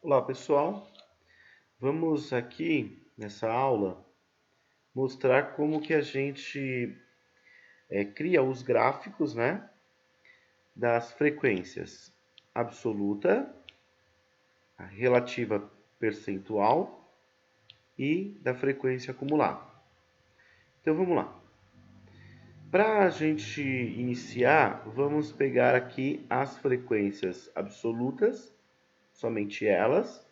Olá pessoal, vamos aqui nessa aula mostrar como que a gente cria os gráficos, né, das frequências absoluta, a relativa percentual e da frequência acumulada. Então vamos lá. Para a gente iniciar, vamos pegar aqui as frequências absolutas, somente elas.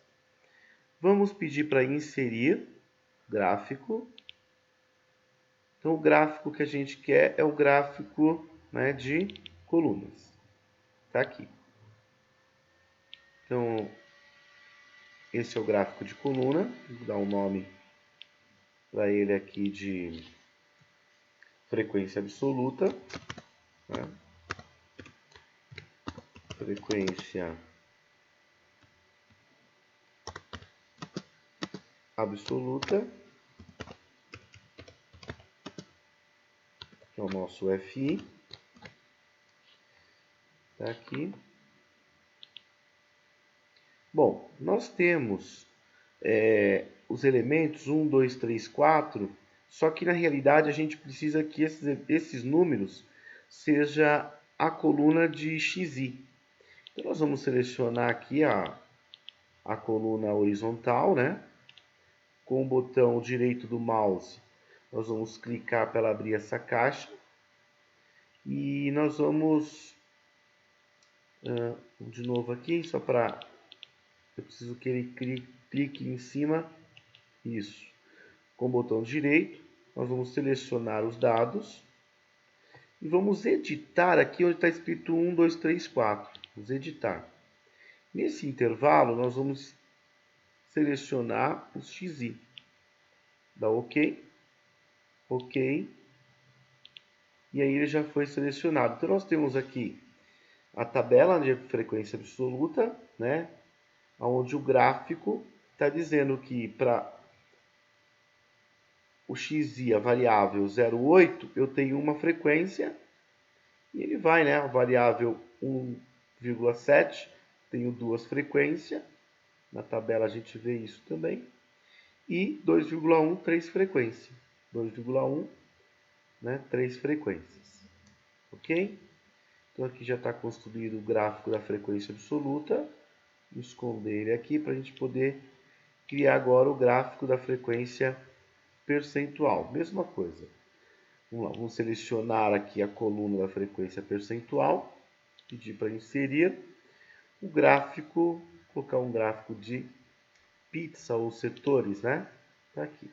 Vamos pedir para inserir gráfico. Então, o gráfico que a gente quer é o gráfico, né, de colunas. Está aqui. Então, esse é o gráfico de coluna. Vou dar um nome para ele aqui de frequência absoluta. Né? Frequência absoluta, que é o nosso FI. Está aqui. Bom, nós temos os elementos 1, 2, 3, 4, só que na realidade a gente precisa que esses números seja a coluna de XI. Então nós vamos selecionar aqui a coluna horizontal, né? Com o botão direito do mouse, nós vamos clicar para ela abrir essa caixa e nós vamos de novo aqui, só para eu preciso que ele clique em cima, isso. Com o botão direito, nós vamos selecionar os dados e vamos editar aqui onde está escrito 1, 2, 3, 4. Vamos editar. Nesse intervalo, nós vamos selecionar os XI. Dá OK, OK, e aí ele já foi selecionado. Então nós temos aqui a tabela de frequência absoluta, né? Onde o gráfico está dizendo que para o XI, a variável 0,8, eu tenho uma frequência, e ele vai, né? A variável 1,7, tenho duas frequências, na tabela a gente vê isso também, e 2,1, três frequências. 2,1, né? Três frequências. Ok? Então aqui já está construído o gráfico da frequência absoluta. Vou esconder ele aqui para a gente poder criar agora o gráfico da frequência percentual. Mesma coisa. Vamos lá, vamos selecionar aqui a coluna da frequência percentual, pedir para inserir o gráfico, colocar um gráfico de pizza ou setores, né? Tá aqui.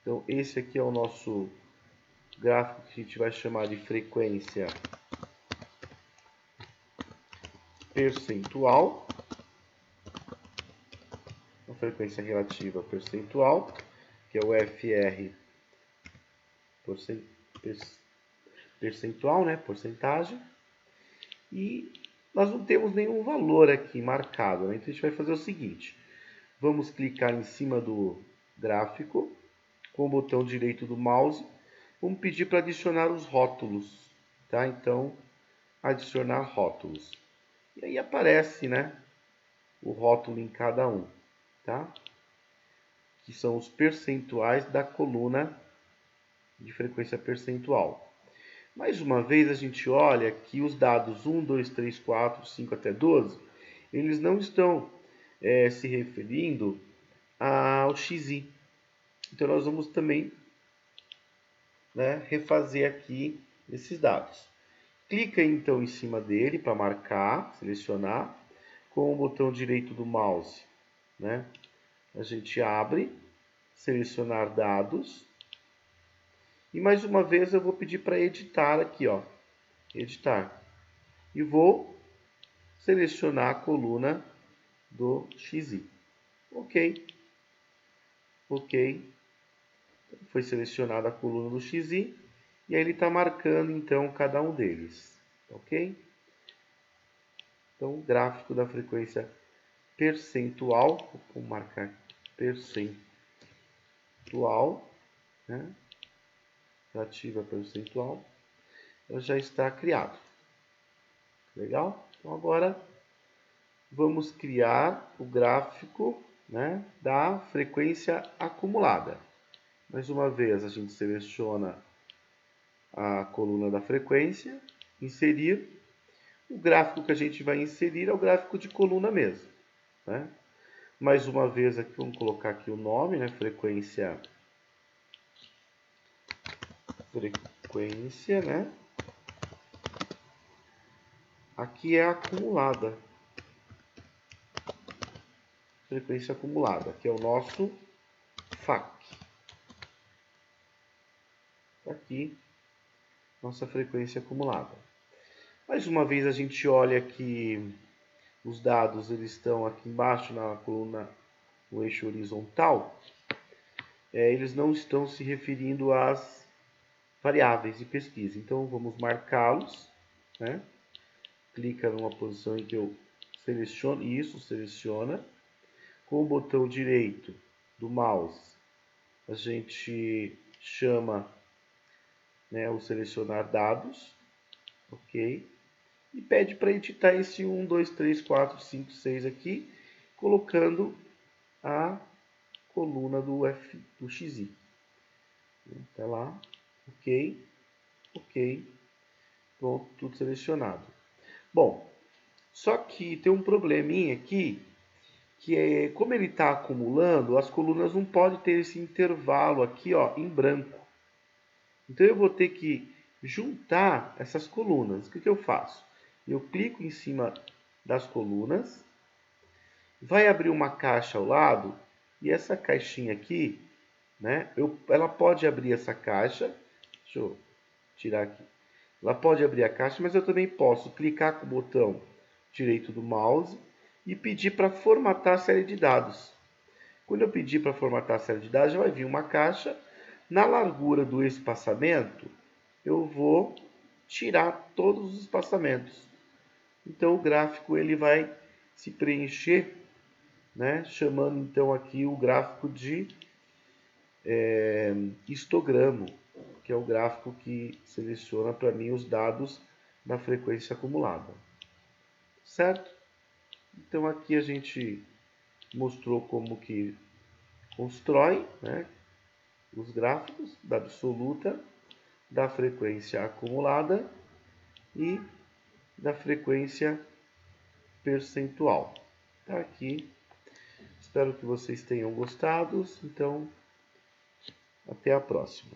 Então esse aqui é o nosso gráfico que a gente vai chamar de frequência percentual, a frequência relativa percentual, que é o FR percentual, né? Porcentagem. E nós não temos nenhum valor aqui marcado, né? Então a gente vai fazer o seguinte: vamos clicar em cima do gráfico com o botão direito do mouse. Vamos pedir para adicionar os rótulos, tá? Então, adicionar rótulos. E aí aparece, né, o rótulo em cada um, tá? Que são os percentuais da coluna de frequência percentual. Mais uma vez a gente olha que os dados 1, 2, 3, 4, 5 até 12, eles não estão se referindo ao XI. Então nós vamos também, né, refazer aqui esses dados. Clica então em cima dele para marcar, selecionar, com o botão direito do mouse, né? A gente abre, selecionar dados, e mais uma vez eu vou pedir para editar aqui, ó, editar, e vou selecionar a coluna do XI. OK, OK, foi selecionada a coluna do XI, e aí ele está marcando então cada um deles, ok? Então, o gráfico da frequência percentual, vou marcar percentual, né? Relativa percentual, ela já está criado. Legal? Então agora vamos criar o gráfico, né, da frequência acumulada. Mais uma vez, a gente seleciona a coluna da frequência, inserir. O gráfico que a gente vai inserir é o gráfico de coluna mesmo, né? Mais uma vez aqui, vamos colocar aqui o nome, né? Frequência, né? Aqui é acumulada. Frequência acumulada, que é o nosso FAC. Aqui, nossa frequência acumulada. Mais uma vez a gente olha que os dados eles estão aqui embaixo na coluna, no eixo horizontal. Eles não estão se referindo às variáveis de pesquisa. Então vamos marcá-los, né? Clica numa posição em que eu seleciono isso, seleciona. Com o botão direito do mouse, a gente chama, né, o selecionar dados, ok? E pede para editar esse 1, 2, 3, 4, 5, 6 aqui, colocando a coluna do XI. Tá lá, ok, ok, pronto, tudo selecionado. Bom, só que tem um probleminha aqui, que é, como ele está acumulando, as colunas não podem ter esse intervalo aqui, ó, em branco. Então eu vou ter que juntar essas colunas. O que eu faço? Eu clico em cima das colunas, vai abrir uma caixa ao lado, e essa caixinha aqui, né, ela pode abrir essa caixa, deixa eu tirar aqui, ela pode abrir a caixa, mas eu também posso clicar com o botão direito do mouse e pedir para formatar a série de dados. Quando eu pedir para formatar a série de dados, já vai vir uma caixa. Na largura do espaçamento, eu vou tirar todos os espaçamentos. Então o gráfico ele vai se preencher, né, chamando então aqui o gráfico de histograma, que é o gráfico que seleciona para mim os dados da frequência acumulada. Certo? Então aqui a gente mostrou como que constrói, né, os gráficos da absoluta, da frequência acumulada e da frequência percentual. Tá aqui. Espero que vocês tenham gostado. Então, até a próxima.